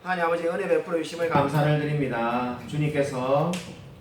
하나님 아버지 은혜 베풀어 주심을 감사를 드립니다. 주님께서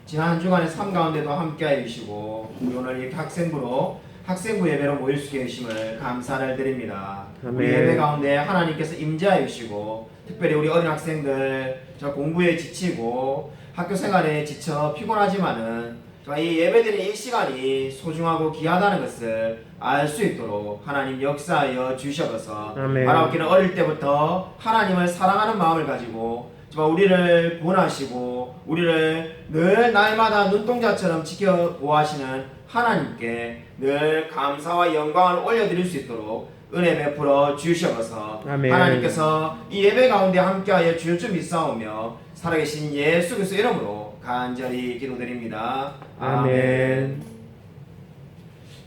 지난 한 주간의 삶 가운데도 함께하여 주시고 우리 오늘 이렇게 학생부 예배로 모일 수 있게 해주심을 감사를 드립니다. 아멘. 우리 예배 가운데 하나님께서 임재하여 주시고 특별히 우리 어린 학생들 저 공부에 지치고 학교 생활에 지쳐 피곤하지만은 이 예배드리는 이 시간이 소중하고 귀하다는 것을 알 수 있도록 하나님 역사하여 주셔서 아멘. 바라옵기는 어릴 때부터 하나님을 사랑하는 마음을 가지고 정말 우리를 구원하시고 우리를 늘 날마다 눈동자처럼 지켜보아하시는 하나님께 늘 감사와 영광을 올려드릴 수 있도록 은혜 베풀어 주셔서 아멘. 하나님께서 이 예배 가운데 함께하여 주실 줄 믿사오며 살아계신 예수 그리스도 이름으로 간절히 기도드립니다. 아멘.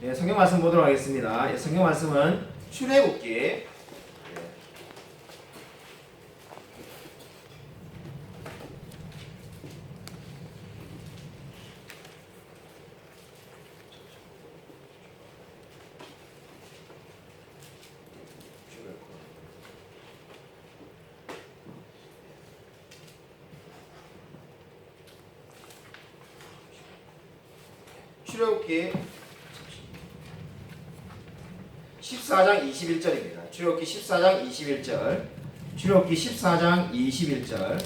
예, 성경 말씀 보도록 하겠습니다. 예, 성경 말씀은 출애굽기 14장 21절입니다. 출애굽기 14장 21절. 출애굽기 14장 21절.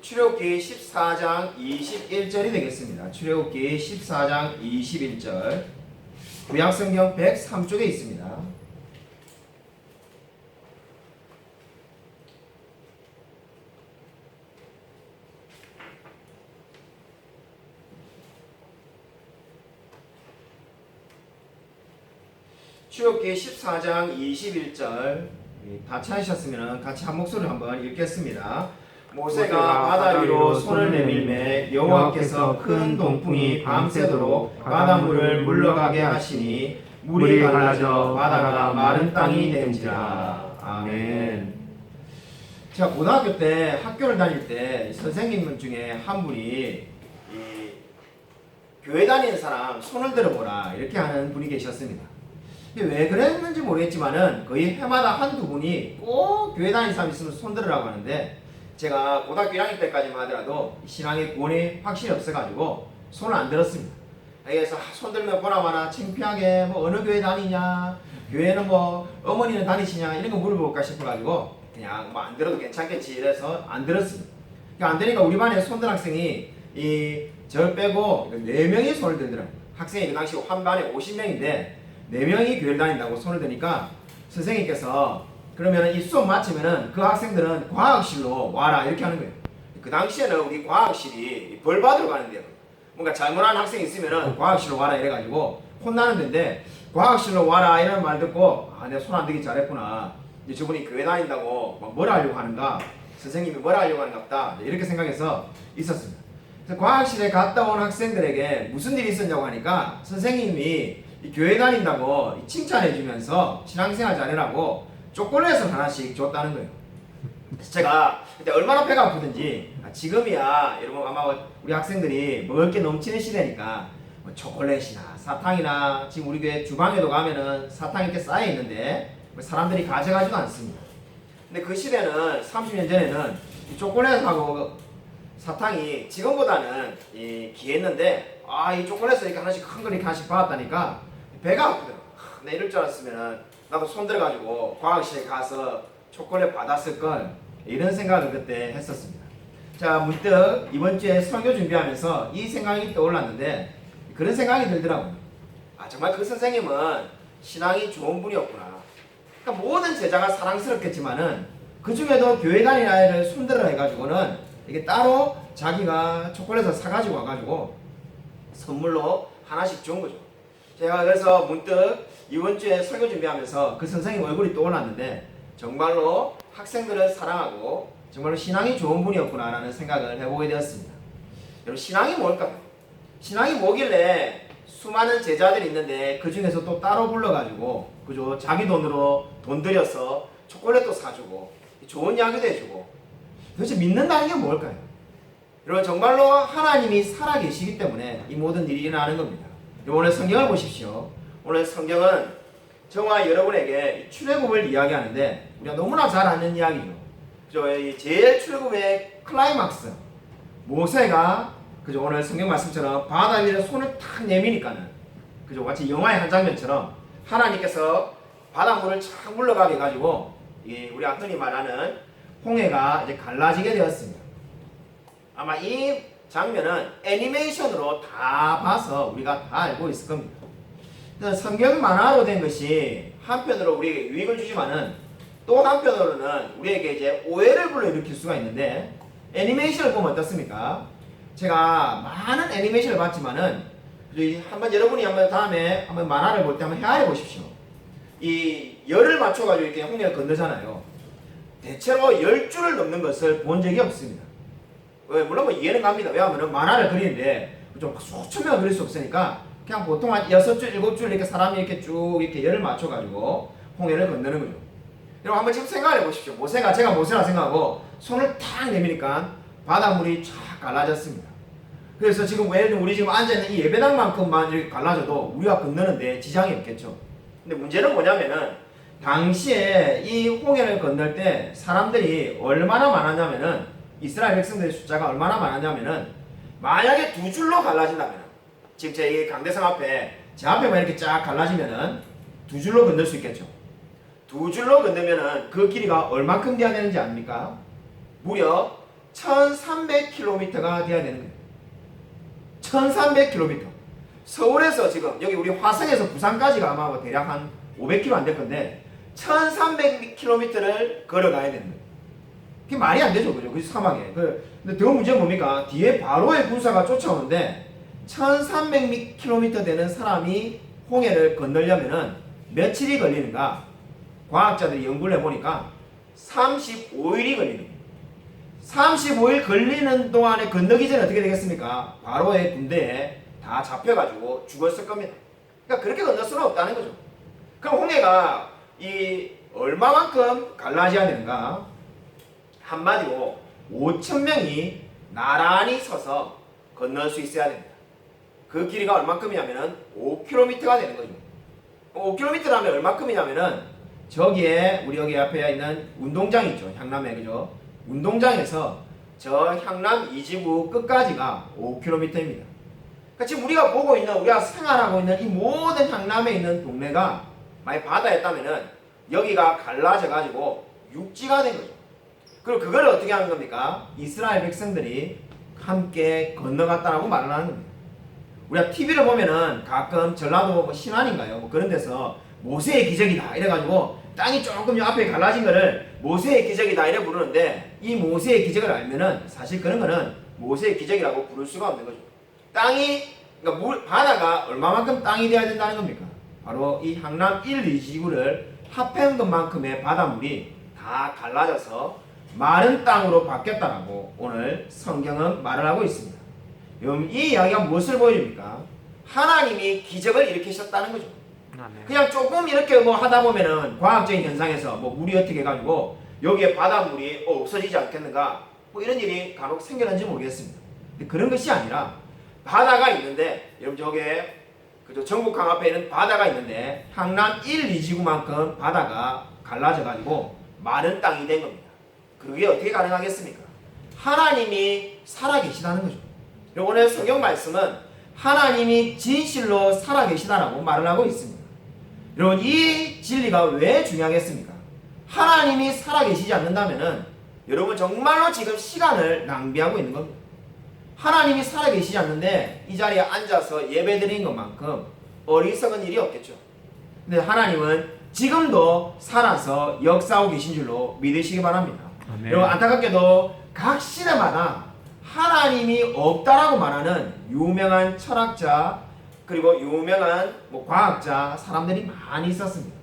출애굽기 14장 21절이 되겠습니다. 출애굽기 14장 21절. 구약성경 103쪽에 있습니다. 출애굽기 14장 21절 다 찾으셨으면 같이 한 목소리로 한번 읽겠습니다. 모세가 바다 위로 손을 내밀매 여호와께서 큰 동풍이 밤새도록 바닷물을 물러가게 하시니 물이 갈라져 바다가 마른 땅이 된지라. 아멘. 제가 고등학교 때 학교를 다닐 때 선생님 중에 한 분이 교회 다니는 사람 손을 들어보라 이렇게 하는 분이 계셨습니다. 왜 그랬는지 모르겠지만은 거의 해마다 한두 분이 꼭 교회 다니는 사람 있으면 손들으라고 하는데 제가 고등학교 1학년 때까지만 하더라도 신앙의 구원이 확실히 없어가지고 손을 안 들었습니다. 그래서 손들면 보나마나 창피하게 뭐 어느 교회 다니냐, 교회는 뭐 어머니는 다니시냐 이런 거 물어볼까 싶어가지고 그냥 뭐 안 들어도 괜찮겠지 이래서 안 들었습니다. 안 되니까 우리 반에 손든 학생이 저 빼고 4명이 손을 들더라고요. 학생이 그 당시 한 반에 50명인데 4명이 교회를 다닌다고 손을 드니까 선생님께서 그러면 이 수업 마치면은 그 학생들은 과학실로 와라 이렇게 하는 거예요. 그 당시에는 우리 과학실이 벌 받으러 가는 데요. 뭔가 잘못한 학생이 있으면은 과학실로 와라 이래가지고 혼나는 데인데 과학실로 와라 이런 말 듣고 내가 손 안 들기 잘했구나. 이제 저분이 교회 다닌다고 뭐라 하려고 하는가, 선생님이 뭐라 하려고 하는가 보다 이렇게 생각해서 있었습니다. 그래서 과학실에 갔다 온 학생들에게 무슨 일이 있었냐고 하니까 선생님이 교회 다닌다고 칭찬해 주면서 신앙생활 잘해라고 초콜릿을 하나씩 줬다는 거예요. 그래서 제가 그때 얼마나 배가 아프든지 지금이야 여러분 아마 우리 학생들이 먹을 게 넘치는 시대니까 뭐 초콜릿이나 사탕이나 지금 우리 교회 주방에도 가면은 사탕이 이렇게 쌓여 있는데 사람들이 가져가지도 않습니다. 근데 그 시대는 30년 전에는 이 초콜릿하고 사탕이 지금보다는 귀했는데 이 초콜릿을 이렇게 하나씩 큰 걸 이렇게 하나씩 받았다니까 배가 아프더라고. 내 이럴 줄 알았으면 나도 손 들어가지고 과학실에 가서 초콜릿 받았을 걸 이런 생각을 그때 했었습니다. 자, 문득 이번 주에 설교 준비하면서 이 생각이 떠올랐는데 그런 생각이 들더라고요. 정말 그 선생님은 신앙이 좋은 분이었구나. 그러니까 모든 제자가 사랑스럽겠지만은 그 중에도 교회 다니는 아이를 손들어 해가지고는 이게 따로 자기가 초콜릿을 사가지고 와가지고 선물로 하나씩 준 거죠. 제가 그래서 문득 이번 주에 설교 준비하면서 그 선생님 얼굴이 떠올랐는데 정말로 학생들을 사랑하고 정말로 신앙이 좋은 분이었구나라는 생각을 해보게 되었습니다. 여러분 신앙이 뭘까요? 신앙이 뭐길래 수많은 제자들이 있는데 그 중에서 또 따로 불러가지고 그죠? 자기 돈으로 돈 들여서 초콜릿도 사주고 좋은 이야기도 해주고 도대체 믿는다는 게 뭘까요? 여러분 정말로 하나님이 살아계시기 때문에 이 모든 일이 일어나는 겁니다. 오늘 성경을 보십시오. 오늘 성경은 저와 여러분에게 출애굽을 이야기하는데 우리가 너무나 잘 아는 이야기죠. 그죠? 이 제일 출애굽의 클라이막스, 모세가 그죠? 오늘 성경 말씀처럼 바다 위에 손을 탁 내미니까는 그죠? 마치 영화의 한 장면처럼 하나님께서 바닷물을 착 물러가게 해가지고 우리가 흔히 말하는 홍해가 이제 갈라지게 되었습니다. 아마 이 장면은 애니메이션으로 다 봐서 우리가 다 알고 있을 겁니다. 성경 만화로 된 것이 한편으로 우리에게 유익을 주지만은 또 한편으로는 우리에게 이제 오해를 불러일으킬 수가 있는데, 애니메이션을 보면 어떻습니까? 제가 많은 애니메이션을 봤지만은 한번 여러분이 한번 다음에 한번 만화를 볼 때 한번 헤아려 보십시오. 이 열을 맞춰가지고 이렇게 홍해를 건너잖아요. 대체로 10줄을 넘는 것을 본 적이 없습니다. 물론 뭐 이해는 갑니다. 왜냐하면 만화를 그리는데 좀 수천 명을 그릴 수 없으니까 그냥 보통 한 6줄, 7줄 이렇게 사람이 이렇게 쭉 이렇게 열을 맞춰가지고 홍해를 건너는 거죠. 여러분 한번 지금 생각해 보십시오. 제가 모세라 생각하고 손을 탁 내미니까 바닷물이 쫙 갈라졌습니다. 그래서 지금 예를 들면 우리 지금 앉아있는 이 예배당만큼만 이렇게 갈라져도 우리가 건너는데 지장이 없겠죠. 근데 문제는 뭐냐면은 당시에 이 홍해를 건널 때 사람들이 얼마나 많았냐면은, 이스라엘 백성들의 숫자가 얼마나 많았냐면은, 만약에 두 줄로 갈라진다면, 지금 제 강대상 앞에 제 앞에만 이렇게 쫙 갈라지면은 두 줄로 건널 수 있겠죠. 두 줄로 건너면은 그 길이가 얼만큼 돼야 되는지 압니까? 무려 1300km가 돼야 되는 거예요. 1300km. 서울에서 지금 여기 우리 화성에서 부산까지가 아마 뭐 대략 한 500km 안 될 건데 1300km를 걸어가야 되는 거예요. 그게 말이 안 되죠, 그죠? 그 사막에. 근데 더 문제는 뭡니까? 뒤에 바로의 군사가 쫓아오는데 1300km 되는 사람이 홍해를 건너려면은 며칠이 걸리는가? 과학자들이 연구를 해보니까 35일이 걸리는 거예요. 35일 걸리는 동안에 건너기 전에 어떻게 되겠습니까? 바로의 군대에 다 잡혀가지고 죽었을 겁니다. 그러니까 그렇게 건널 수는 없다는 거죠. 그럼 홍해가 얼마만큼 갈라져야 되는가? 한마디로 5,000명이 나란히 서서 건널 수 있어야 됩니다. 그 길이가 얼마큼이냐면은 5km가 되는 거죠. 5km라면 얼마큼이냐면은 저기에 우리 여기 앞에 있는 운동장 있죠. 향남에, 그죠? 운동장에서 저 향남 이지구 끝까지가 5km입니다. 그러니까 지금 우리가 생활하고 있는 이 모든 향남에 있는 동네가 만약 바다였다면은 여기가 갈라져 가지고 육지가 된 거죠. 그리고 그걸 어떻게 하는 겁니까? 이스라엘 백성들이 함께 건너갔다라고 말을 하는 겁니다. 우리가 TV를 보면은 가끔 전라도 뭐 신안인가요? 뭐 그런 데서 모세의 기적이다 이래가지고 땅이 조금 앞에 갈라진 거를 모세의 기적이다 이래 부르는데, 이 모세의 기적을 알면은 사실 그런 거는 모세의 기적이라고 부를 수가 없는 거죠. 그러니까 바다가 얼마만큼 땅이 돼야 된다는 겁니까? 바로 이 향남 1, 2지구를 합한 것만큼의 바닷물이 다 갈라져서 마른 땅으로 바뀌었다라고 오늘 성경은 말을 하고 있습니다. 여러분, 이 이야기가 무엇을 보여줍니까? 하나님이 기적을 일으키셨다는 거죠. 그냥 조금 이렇게 뭐 하다 보면은 과학적인 현상에서 뭐 물이 어떻게 해가지고 여기에 바닷물이 없어지지 않겠는가, 뭐 이런 일이 간혹 생겨난지 모르겠습니다. 근데 그런 것이 아니라 바다가 있는데, 여러분 저게 그죠? 전국강 앞에 있는 바다가 있는데 향남 1, 2지구만큼 바다가 갈라져가지고 마른 땅이 된 겁니다. 그게 어떻게 가능하겠습니까? 하나님이 살아계시다는 거죠. 오늘 성경 말씀은 하나님이 진실로 살아계시다라고 말을 하고 있습니다. 여러분, 이 진리가 왜 중요하겠습니까? 하나님이 살아계시지 않는다면은 여러분 정말로 지금 시간을 낭비하고 있는 겁니다. 하나님이 살아계시지 않는데 이 자리에 앉아서 예배드린 것만큼 어리석은 일이 없겠죠. 근데 하나님은 지금도 살아서 역사하고 계신 줄로 믿으시기 바랍니다. 아멘. 여러분, 안타깝게도 각 시대마다 하나님이 없다라고 말하는 유명한 철학자 그리고 유명한 과학자 사람들이 많이 있었습니다.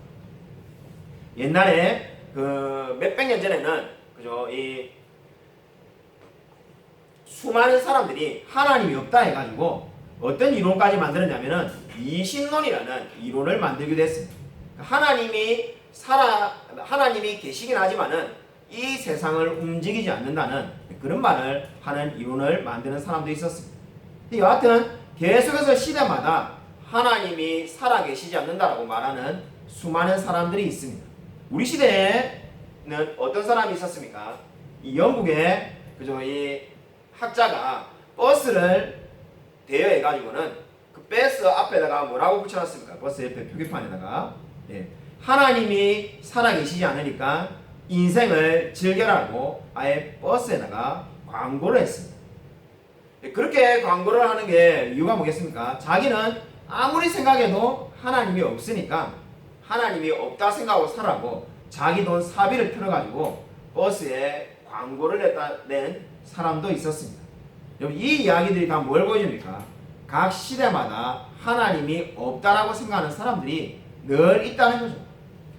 옛날에 그 몇백 년 전에는 그죠, 이 수많은 사람들이 하나님이 없다 해가지고 어떤 이론까지 만들었냐면은 이신론이라는 이론을 만들기도 했습니다. 하나님이 계시긴 하지만은 이 세상을 움직이지 않는다는 그런 말을 하는 이론을 만드는 사람도 있었습니다. 여하튼 계속해서 시대마다 하나님이 살아계시지 않는다라고 말하는 수많은 사람들이 있습니다. 우리 시대에는 어떤 사람이 있었습니까? 이 영국의 이 학자가 버스를 대여해 가지고는 그 버스 앞에다가 뭐라고 붙여놨습니까? 버스 옆에 표기판에다가 하나님이 살아계시지 않으니까 인생을 즐겨라고 아예 버스에다가 광고를 했습니다. 그렇게 광고를 하는 게 이유가 뭐겠습니까? 자기는 아무리 생각해도 하나님이 없으니까 하나님이 없다 생각하고 살라고 자기 돈 사비를 틀어가지고 버스에 광고를 낸 사람도 있었습니다. 여러분, 이 이야기들이 다 뭘 보여줍니까? 각 시대마다 하나님이 없다라고 생각하는 사람들이 늘 있다는 거죠.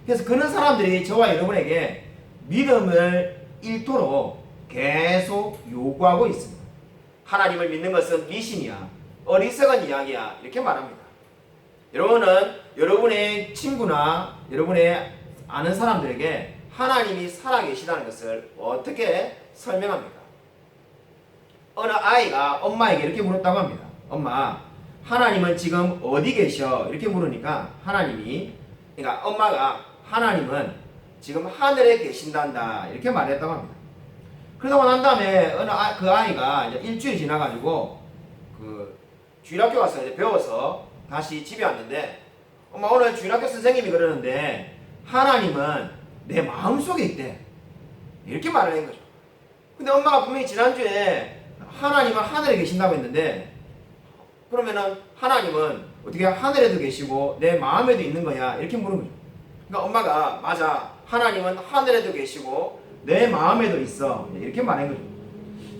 그래서 그런 사람들이 저와 여러분에게 믿음을 잃도록 계속 요구하고 있습니다. 하나님을 믿는 것은 미신이야, 어리석은 이야기야, 이렇게 말합니다. 여러분은 여러분의 친구나 여러분의 아는 사람들에게 하나님이 살아계시다는 것을 어떻게 설명합니까? 어느 아이가 엄마에게 이렇게 물었다고 합니다. 엄마, 하나님은 지금 어디 계셔? 이렇게 물으니까 그러니까 엄마가 하나님은 지금 하늘에 계신단다 이렇게 말했다고 합니다. 그러고 난 다음에 그 아이가 이제 일주일 지나가지고 그 주일학교 가서 이제 배워서 다시 집에 왔는데, 엄마, 오늘 주일학교 선생님이 그러는데 하나님은 내 마음속에 있대, 이렇게 말을 한 거죠. 근데 엄마가 분명히 지난주에 하나님은 하늘에 계신다고 했는데, 그러면은 하나님은 어떻게 하늘에도 계시고 내 마음에도 있는 거냐, 이렇게 물은 거죠. 그러니까 엄마가 맞아, 하나님은 하늘에도 계시고 내 마음에도 있어, 이렇게 말한 거죠.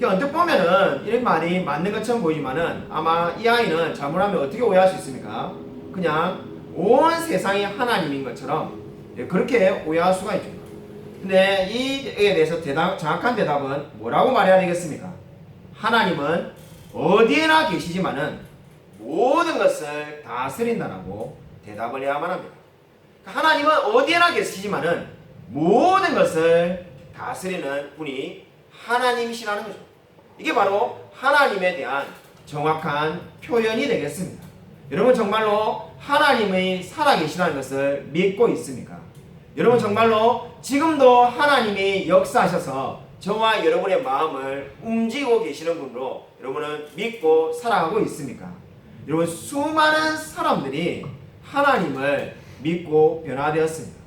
언뜻 보면은 이런 말이 맞는 것처럼 보이지만은 아마 이 아이는 잘못하면 어떻게 오해할 수 있습니까? 그냥 온 세상이 하나님인 것처럼 그렇게 오해할 수가 있죠. 근데 이에 대해서 정확한 대답은 뭐라고 말해야 되겠습니까? 하나님은 어디에나 계시지만은 모든 것을 다스린다라고 대답을 해야만 합니다. 하나님은 어디에나 계시지만은 모든 것을 다스리는 분이 하나님이시라는 거죠. 이게 바로 하나님에 대한 정확한 표현이 되겠습니다. 여러분, 정말로 하나님이 살아계시다는 것을 믿고 있습니까? 여러분, 정말로 지금도 하나님이 역사하셔서 저와 여러분의 마음을 움직이고 계시는 분으로 여러분은 믿고 살아가고 있습니까? 여러분, 수많은 사람들이 하나님을 믿고 변화되었습니다.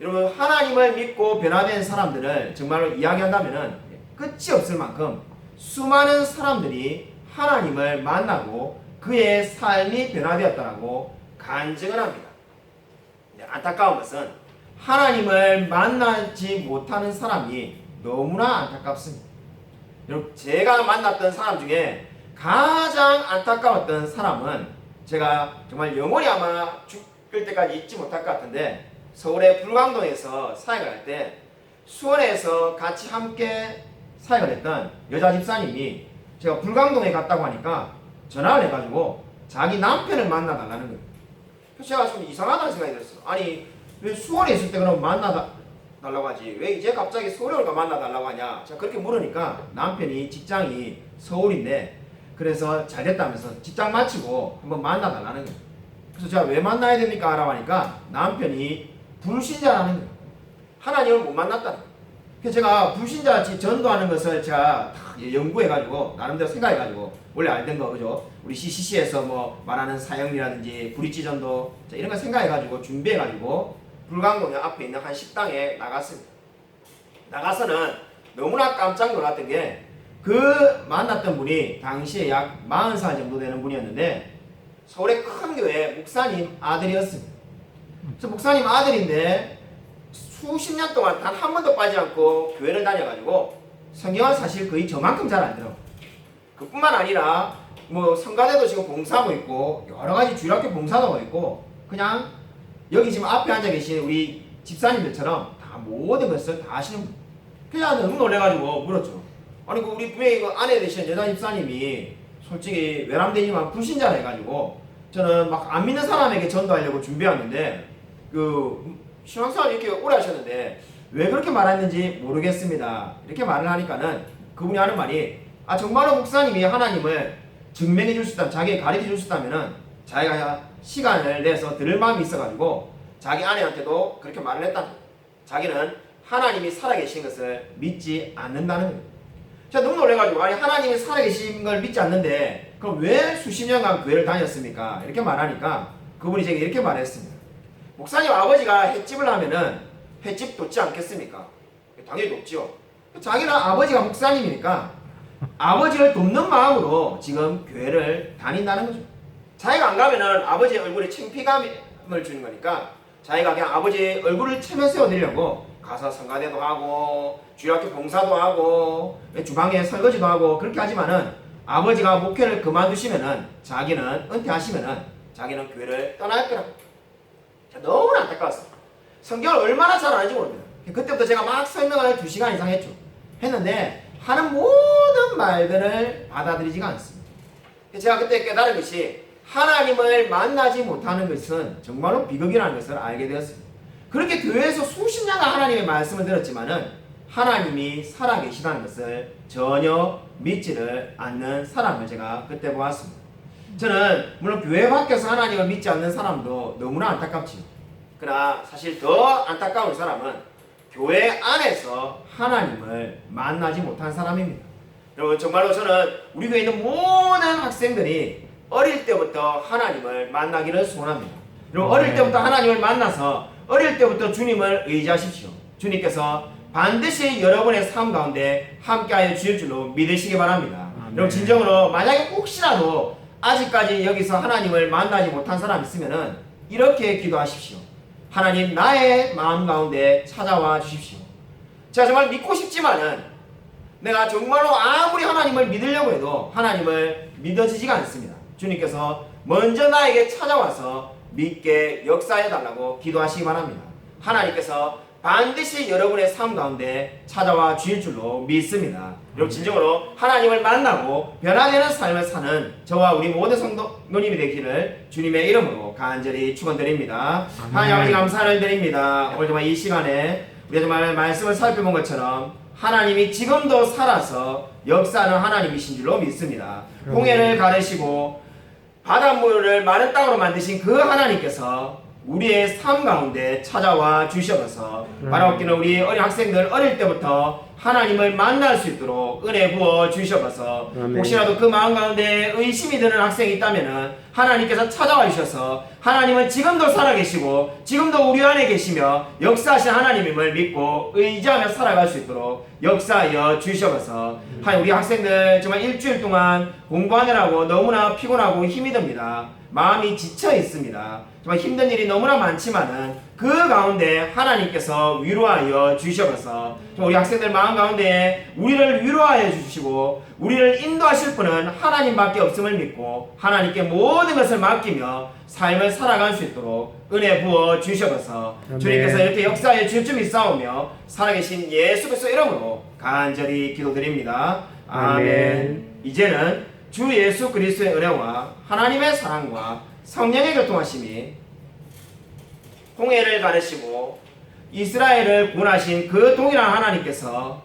여러분, 하나님을 믿고 변화된 사람들을 정말로 이야기한다면 끝이 없을 만큼 수많은 사람들이 하나님을 만나고 그의 삶이 변화되었다고 간증을 합니다. 안타까운 것은 하나님을 만나지 못하는 사람이 너무나 안타깝습니다. 여러분, 제가 만났던 사람 중에 가장 안타까웠던 사람은 제가 정말 영원히 아마 죽을 때까지 잊지 못할 것 같은데, 서울의 불광동에서 사역을 할 때 수원에서 같이 함께 사역을 했던 여자 집사님이 제가 불광동에 갔다고 하니까 전화를 해가지고 자기 남편을 만나달라는 거예요. 그래서 제가 좀 이상하다는 생각이 들었어요. 아니, 왜 수원에 있을 때 그럼 만나달라고 하지, 왜 이제 갑자기 서울에 올까 만나달라고 하냐. 제가 그렇게 물으니까 남편이 직장이 서울인데 그래서 잘 됐다면서 직장 마치고 한번 만나달라는 거예요. 그래서 제가 왜 만나야 됩니까? 라고 하니까 남편이 불신자라는 거예요. 하나님을 못 만났다는 거예요. 그래서 제가 불신자같이 전도하는 것을 제가 다 연구해가지고 나름대로 생각해가지고 원래 알던 거, 그죠? 우리 CCC에서 뭐 말하는 사형이라든지 브릿지 전도 이런 거 생각해가지고 준비해가지고 불광동 앞에 있는 한 식당에 나갔습니다. 나가서는 너무나 깜짝 놀랐던 게, 그 만났던 분이 당시에 약 40살 정도 되는 분이었는데 서울의 큰 교회 목사님 아들이었습니다. 그래서 목사님 아들인데 수십 년 동안 단 한 번도 빠지지 않고 교회를 다녀가지고 성경은 사실 거의 저만큼 잘 알더라고요. 그뿐만 아니라 뭐 성가대도 지금 봉사하고 있고 여러 가지 주일학교 봉사도 하고 있고, 그냥 여기 지금 앞에 앉아 계신 우리 집사님들처럼 다 모든 것을 다 하시는 분. 그냥 너무 놀래가지고 물었죠. 아니, 그 우리 분명히 그 아내 되시는 여자 집사님이 솔직히 외람되지만 불신자라 해가지고 저는 막 안 믿는 사람에게 전도하려고 준비했는데 그 신앙생활 이렇게 오래 하셨는데 왜 그렇게 말했는지 모르겠습니다, 이렇게 말을 하니까는 그분이 하는 말이, 정말로 목사님이 하나님을 증명해 줄 수 있다면, 자기에 가르쳐 줄 수 있다면은 자기가 시간을 내서 들을 마음이 있어가지고 자기 아내한테도 그렇게 말을 했다는 거예요. 자기는 하나님이 살아계신 것을 믿지 않는다는 거예요. 제가 너무 놀래가지고 아니 하나님이 살아계신 걸 믿지 않는데 그럼 왜 수십 년간 교회를 다녔습니까? 이렇게 말하니까 그분이 제게 이렇게 말했습니다. 목사님 아버지가 횟집을 하면은 횟집 돕지 않겠습니까? 당연히 돕지요. 자기는 아버지가 목사님이니까 아버지를 돕는 마음으로 지금 교회를 다닌다는 거죠. 자기가 안 가면은 아버지의 얼굴에 창피감을 주는 거니까 자기가 그냥 아버지 얼굴을 체면 세워드리려고 가서 성가대도 하고 주일학교 봉사도 하고 주방에 설거지도 하고 그렇게 하지만은 아버지가 목회를 그만두시면은 자기는 은퇴하시면은 자기는 교회를 떠날 거라고. 너무나 안타까웠어요. 성경을 얼마나 잘 아는지 모릅니다. 그때부터 제가 막 설명을 2시간 이상 했죠. 했는데 하는 모든 말들을 받아들이지가 않습니다. 제가 그때 깨달은 것이 하나님을 만나지 못하는 것은 정말로 비극이라는 것을 알게 되었습니다. 그렇게 교회에서 수십 년간 하나님의 말씀을 들었지만은 하나님이 살아계시다는 것을 전혀 믿지를 않는 사람을 제가 그때 보았습니다. 저는 물론 교회 밖에서 하나님을 믿지 않는 사람도 너무나 안타깝지요. 그러나 사실 더 안타까운 사람은 교회 안에서 하나님을 만나지 못한 사람입니다. 여러분 정말로 저는 우리 교회에 있는 모든 학생들이 어릴 때부터 하나님을 만나기를 소원합니다. 여러분 어릴 때부터 하나님을 만나서 어릴 때부터 주님을 의지하십시오. 주님께서 반드시 여러분의 삶 가운데 함께하여 주실 줄로 믿으시기 바랍니다. 여러분 진정으로 만약에 혹시라도 아직까지 여기서 하나님을 만나지 못한 사람 있으면은 이렇게 기도하십시오. 하나님 나의 마음 가운데 찾아와 주십시오. 제가 정말 믿고 싶지만은 내가 정말로 아무리 하나님을 믿으려고 해도 하나님을 믿어지지가 않습니다. 주님께서 먼저 나에게 찾아와서 믿게 역사해달라고 기도하시기 바랍니다. 하나님께서 반드시 여러분의 삶 가운데 찾아와 주실 줄로 믿습니다. 여러분 진정으로 하나님을 만나고 변화되는 삶을 사는 저와 우리 모든 성도님이 되기를 주님의 이름으로 간절히 축원드립니다. 하나님 아버지 감사를 드립니다. 오늘 정말 이 시간에 우리가 정말 말씀을 살펴본 것처럼 하나님이 지금도 살아서 역사하는 하나님이신 줄로 믿습니다. 홍해를 가르시고 바닷물을 마른 땅으로 만드신 그 하나님께서 우리의 삶 가운데 찾아와 주셔서 바라옵기는 우리 어린 학생들 어릴 때부터 하나님을 만날 수 있도록 은혜 부어 주셔서 혹시라도 그 마음 가운데 의심이 드는 학생이 있다면 하나님께서 찾아와 주셔서 하나님은 지금도 살아계시고 지금도 우리 안에 계시며 역사하신 하나님임을 믿고 의지하며 살아갈 수 있도록 역사하여 주셔서 우리 학생들 정말 일주일 동안 공부하느라고 너무나 피곤하고 힘이 듭니다. 마음이 지쳐 있습니다. 정말 힘든 일이 너무나 많지만은 그 가운데 하나님께서 위로하여 주셔서 우리 학생들 마음 가운데 우리를 위로하여 주시고 우리를 인도하실 분은 하나님밖에 없음을 믿고 하나님께 모든 것을 맡기며 삶을 살아갈 수 있도록 은혜 부어 주셔서 주님께서 이렇게 역사에 줄 줄 믿사오며 살아계신 예수 그리스도 이름으로 간절히 기도드립니다. 아멘. 이제는 주 예수 그리스도의 은혜와 하나님의 사랑과 성령의 교통하심이 홍해를 가르시고 이스라엘을 구원하신 그 동일한 하나님께서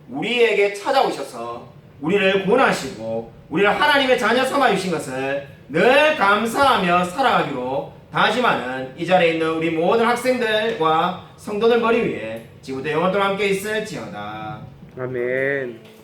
우리에게 찾아오셔서 우리를 구원하시고 우리를 하나님의 자녀 삼아 주신 것을 늘 감사하며 살아가기로 다짐하는 이 자리에 있는 우리 모든 학생들과 성도들 머리 위에 지금부터 영원토록 함께 있을지어다. 아멘.